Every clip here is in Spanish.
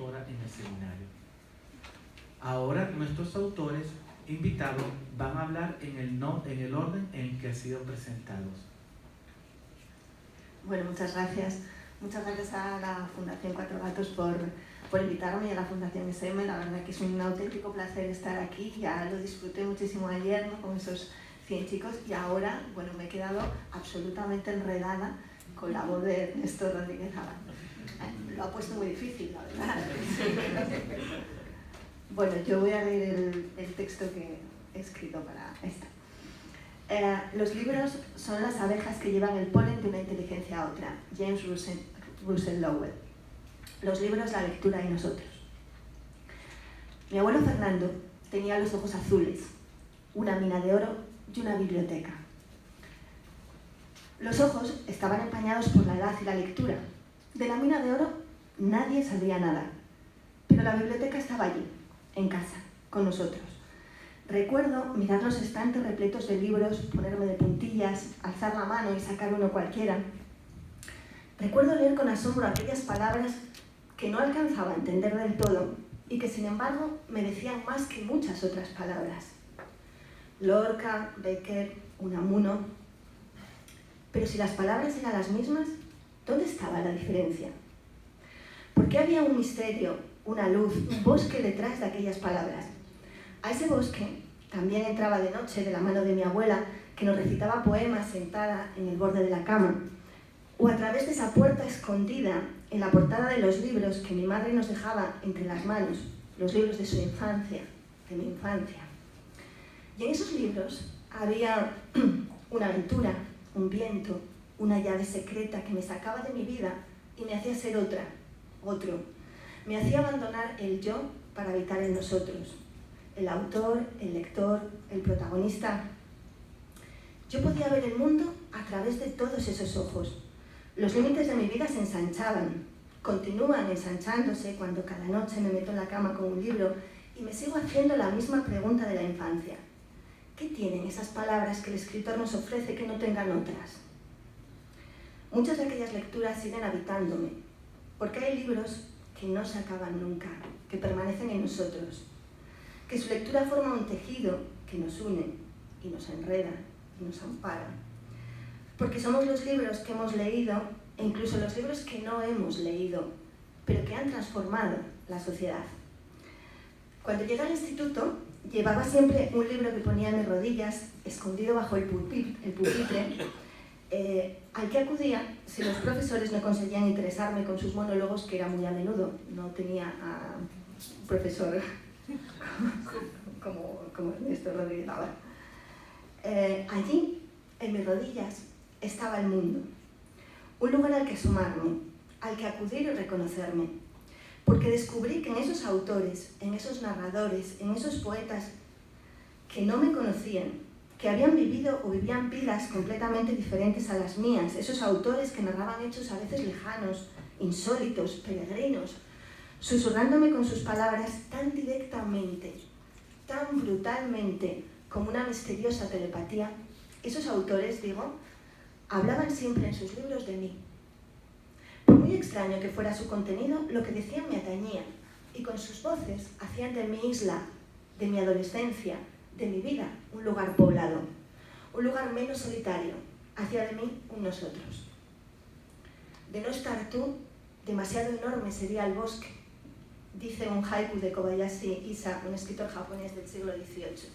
autora en el seminario. Ahora nuestros autores invitados van a hablar en el orden en que han sido presentados. Bueno, muchas gracias. Muchas gracias a la Fundación Cuatro Gatos por invitarme, y a la Fundación SM. La verdad que es un auténtico placer estar aquí. Ya lo disfruté muchísimo ayer, ¿no?, con esos 100 chicos, y ahora, bueno, me he quedado absolutamente enredada con la voz de Néstor Rodríguez Abad. Lo ha puesto muy difícil, la verdad. Bueno, yo voy a leer el texto que he escrito para esta. Los libros son las abejas que llevan el polen de una inteligencia a otra. James Russell Lowell. Los libros, la lectura y nosotros. Mi abuelo Fernando tenía los ojos azules, una mina de oro y una biblioteca. Los ojos estaban empañados por la edad y la lectura. De la mina de oro nadie sabía nada, pero la biblioteca estaba allí, en casa, con nosotros. Recuerdo mirar los estantes repletos de libros, ponerme de puntillas, alzar la mano y sacar uno cualquiera. Recuerdo leer con asombro aquellas palabras que no alcanzaba a entender del todo y que, sin embargo, me decían más que muchas otras palabras. Lorca, Becker, Unamuno. Pero si las palabras eran las mismas, ¿dónde estaba la diferencia? ¿Por qué había un misterio, una luz, un bosque detrás de aquellas palabras? A ese bosque también entraba de noche de la mano de mi abuela, que nos recitaba poemas sentada en el borde de la cama, o a través de esa puerta escondida en la portada de los libros que mi madre nos dejaba entre las manos, los libros de su infancia, de mi infancia. Y en esos libros había una aventura, un viento, una llave secreta que me sacaba de mi vida y me hacía ser otro. Me hacía abandonar el yo para habitar en nosotros. El autor, el lector, el protagonista. Yo podía ver el mundo a través de todos esos ojos. Los límites de mi vida se ensanchaban, continúan ensanchándose cuando cada noche me meto en la cama con un libro y me sigo haciendo la misma pregunta de la infancia. ¿Qué tienen esas palabras que el escritor nos ofrece que no tengan otras? Muchas de aquellas lecturas siguen habitándome, porque hay libros que no se acaban nunca, que permanecen en nosotros, que su lectura forma un tejido que nos une y nos enreda y nos ampara. Porque somos los libros que hemos leído e incluso los libros que no hemos leído, pero que han transformado la sociedad. Cuando llegué al instituto, llevaba siempre un libro que ponía en mis rodillas, escondido bajo el pupitre, al que acudía si los profesores no conseguían interesarme con sus monólogos, que era muy a menudo. No tenía a un profesor como Néstor Rodríguez Abad. Allí, en mis rodillas, estaba el mundo. Un lugar al que asomarme, al que acudir y reconocerme. Porque descubrí que en esos autores, en esos narradores, en esos poetas que no me conocían, que habían vivido o vivían vidas completamente diferentes a las mías, esos autores que narraban hechos a veces lejanos, insólitos, peregrinos, susurrándome con sus palabras tan directamente, tan brutalmente, como una misteriosa telepatía, esos autores, digo, hablaban siempre en sus libros de mí. Por muy extraño que fuera su contenido, lo que decían me atañía, y con sus voces hacían de mi isla, de mi adolescencia, de mi vida, un lugar poblado, un lugar menos solitario, hacía de mí un nosotros. De no estar tú, demasiado enorme sería el bosque, dice un haiku de Kobayashi Isa, un escritor japonés del siglo XVIII.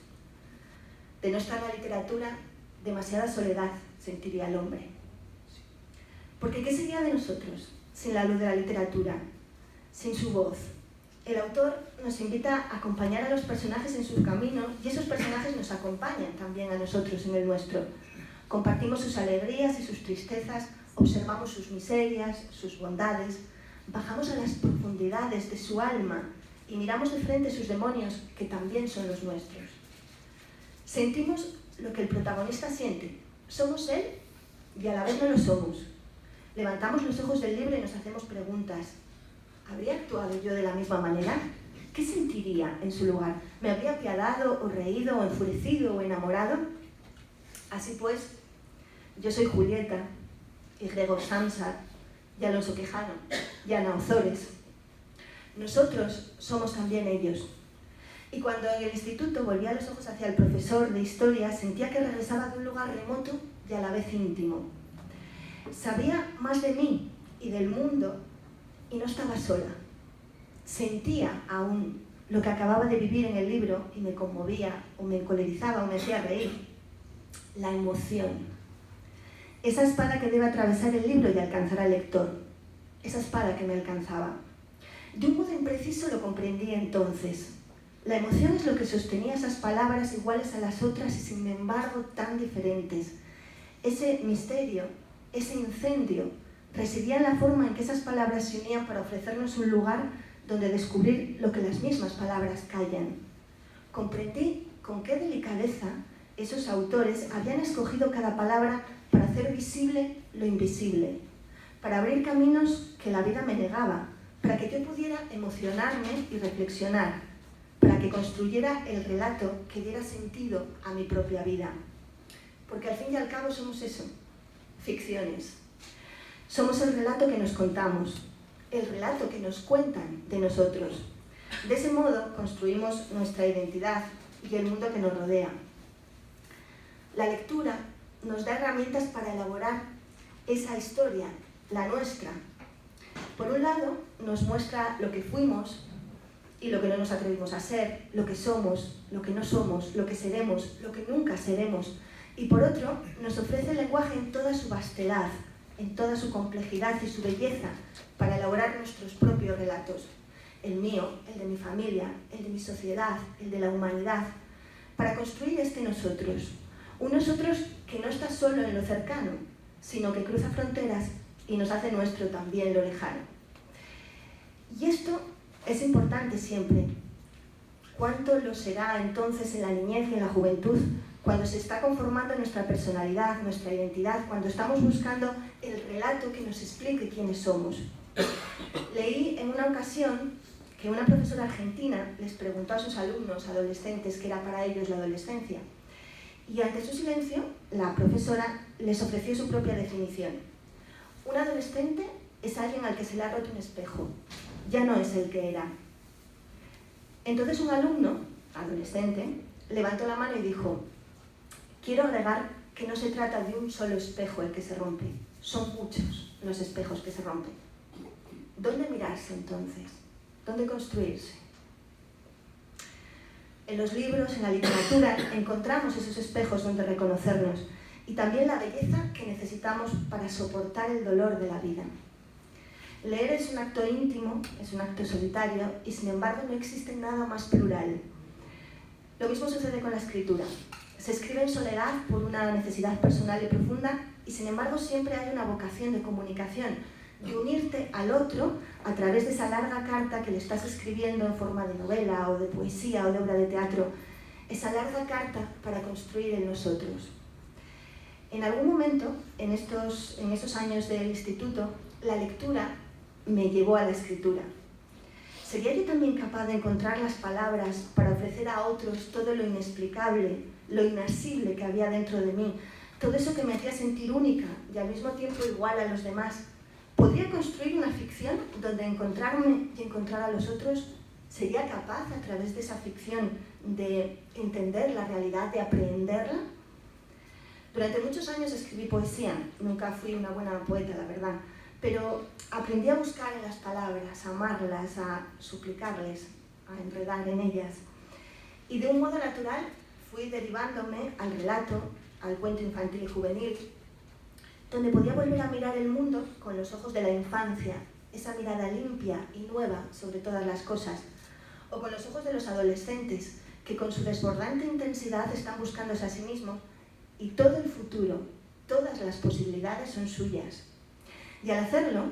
De no estar la literatura, demasiada soledad sentiría el hombre. Porque ¿qué sería de nosotros sin la luz de la literatura, sin su voz? El autor nos invita a acompañar a los personajes en su camino y esos personajes nos acompañan también a nosotros en el nuestro. Compartimos sus alegrías y sus tristezas, observamos sus miserias, sus bondades, bajamos a las profundidades de su alma y miramos de frente sus demonios, que también son los nuestros. Sentimos lo que el protagonista siente. Somos él y a la vez no lo somos. Levantamos los ojos del libro y nos hacemos preguntas. ¿Habría actuado yo de la misma manera? ¿Qué sentiría en su lugar? ¿Me habría apiadado o reído o enfurecido o enamorado? Así pues, yo soy Julieta y Gregor Samsa y Alonso Quijano y Ana Ozores. Nosotros somos también ellos. Y cuando en el instituto volvía los ojos hacia el profesor de historia, sentía que regresaba de un lugar remoto y a la vez íntimo. Sabía más de mí y del mundo y no estaba sola. Sentía aún lo que acababa de vivir en el libro y me conmovía o me encolerizaba o me hacía reír. La emoción. Esa espada que debe atravesar el libro y alcanzar al lector. Esa espada que me alcanzaba. De un modo impreciso lo comprendí entonces. La emoción es lo que sostenía esas palabras iguales a las otras y sin embargo tan diferentes. Ese misterio, ese incendio, residía en la forma en que esas palabras se unían para ofrecernos un lugar donde descubrir lo que las mismas palabras callan. Comprendí con qué delicadeza esos autores habían escogido cada palabra para hacer visible lo invisible, para abrir caminos que la vida me negaba, para que yo pudiera emocionarme y reflexionar, para que construyera el relato que diera sentido a mi propia vida. Porque al fin y al cabo somos eso, ficciones. Somos el relato que nos contamos, el relato que nos cuentan de nosotros. De ese modo construimos nuestra identidad y el mundo que nos rodea. La lectura nos da herramientas para elaborar esa historia, la nuestra. Por un lado, nos muestra lo que fuimos y lo que no nos atrevimos a ser, lo que somos, lo que no somos, lo que seremos, lo que nunca seremos. Y por otro, nos ofrece el lenguaje en toda su vastedad, en toda su complejidad y su belleza, para elaborar nuestros propios relatos. El mío, el de mi familia, el de mi sociedad, el de la humanidad, para construir este nosotros. Un nosotros que no está solo en lo cercano, sino que cruza fronteras y nos hace nuestro también lo lejano. Y esto es importante siempre. ¿Cuánto lo será entonces en la niñez y en la juventud, cuando se está conformando nuestra personalidad, nuestra identidad, cuando estamos buscando el relato que nos explique quiénes somos? Leí en una ocasión que una profesora argentina les preguntó a sus alumnos adolescentes qué era para ellos la adolescencia. Y ante su silencio, la profesora les ofreció su propia definición. Un adolescente es alguien al que se le ha roto un espejo. Ya no es el que era. Entonces un alumno, adolescente, levantó la mano y dijo: quiero agregar que no se trata de un solo espejo el que se rompe, son muchos los espejos que se rompen. ¿Dónde mirarse entonces? ¿Dónde construirse? En los libros, en la literatura, encontramos esos espejos donde reconocernos y también la belleza que necesitamos para soportar el dolor de la vida. Leer es un acto íntimo, es un acto solitario y sin embargo no existe nada más plural. Lo mismo sucede con la escritura. Se escribe en soledad por una necesidad personal y profunda y sin embargo siempre hay una vocación de comunicación, de unirte al otro a través de esa larga carta que le estás escribiendo en forma de novela o de poesía o de obra de teatro, esa larga carta para construir el nosotros. En algún momento, en esos años del instituto, la lectura me llevó a la escritura. ¿Sería yo también capaz de encontrar las palabras para ofrecer a otros todo lo inexplicable, lo inasible que había dentro de mí, todo eso que me hacía sentir única y al mismo tiempo igual a los demás? ¿Podría construir una ficción donde encontrarme y encontrar a los otros? ¿Sería capaz a través de esa ficción de entender la realidad, de aprehenderla? Durante muchos años escribí poesía, nunca fui una buena poeta, la verdad, pero aprendí a buscar en las palabras, a amarlas, a suplicarles, a enredar en ellas. Y de un modo natural fui derivándome al relato, al cuento infantil y juvenil, donde podía volver a mirar el mundo con los ojos de la infancia, esa mirada limpia y nueva sobre todas las cosas, o con los ojos de los adolescentes, que con su desbordante intensidad están buscándose a sí mismos, y todo el futuro, todas las posibilidades son suyas. Y al hacerlo,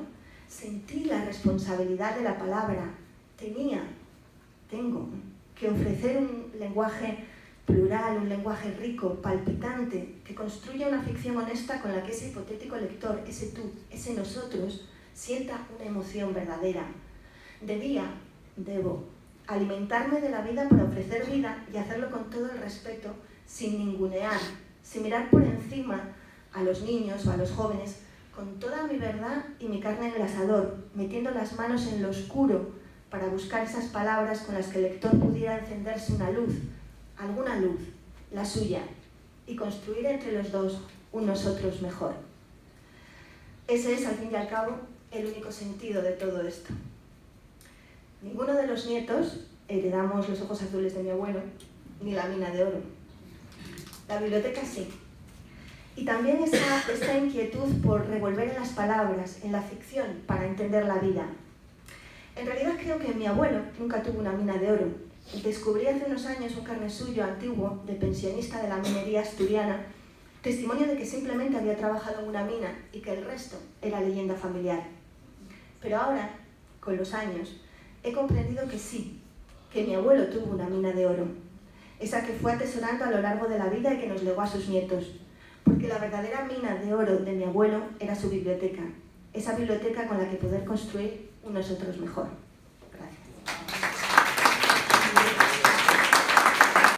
sentí la responsabilidad de la palabra. Tengo que ofrecer un lenguaje plural, un lenguaje rico, palpitante, que construya una ficción honesta con la que ese hipotético lector, ese tú, ese nosotros, sienta una emoción verdadera. Debo alimentarme de la vida para ofrecer vida y hacerlo con todo el respeto, sin ningunear, sin mirar por encima a los niños o a los jóvenes, con toda mi verdad y mi carne en el asador, metiendo las manos en lo oscuro para buscar esas palabras con las que el lector pudiera encenderse una luz, alguna luz, la suya, y construir entre los dos un nosotros mejor. Ese es, al fin y al cabo, el único sentido de todo esto. Ninguno de los nietos heredamos los ojos azules de mi abuelo, ni la mina de oro. La biblioteca sí. Y también esta inquietud por revolver en las palabras, en la ficción, para entender la vida. En realidad creo que mi abuelo nunca tuvo una mina de oro. Descubrí hace unos años un carnet suyo antiguo de pensionista de la minería asturiana, testimonio de que simplemente había trabajado en una mina y que el resto era leyenda familiar. Pero ahora, con los años, he comprendido que sí, que mi abuelo tuvo una mina de oro, esa que fue atesorando a lo largo de la vida y que nos legó a sus nietos, porque la verdadera mina de oro de mi abuelo era su biblioteca, esa biblioteca con la que poder construir un nosotros mejor.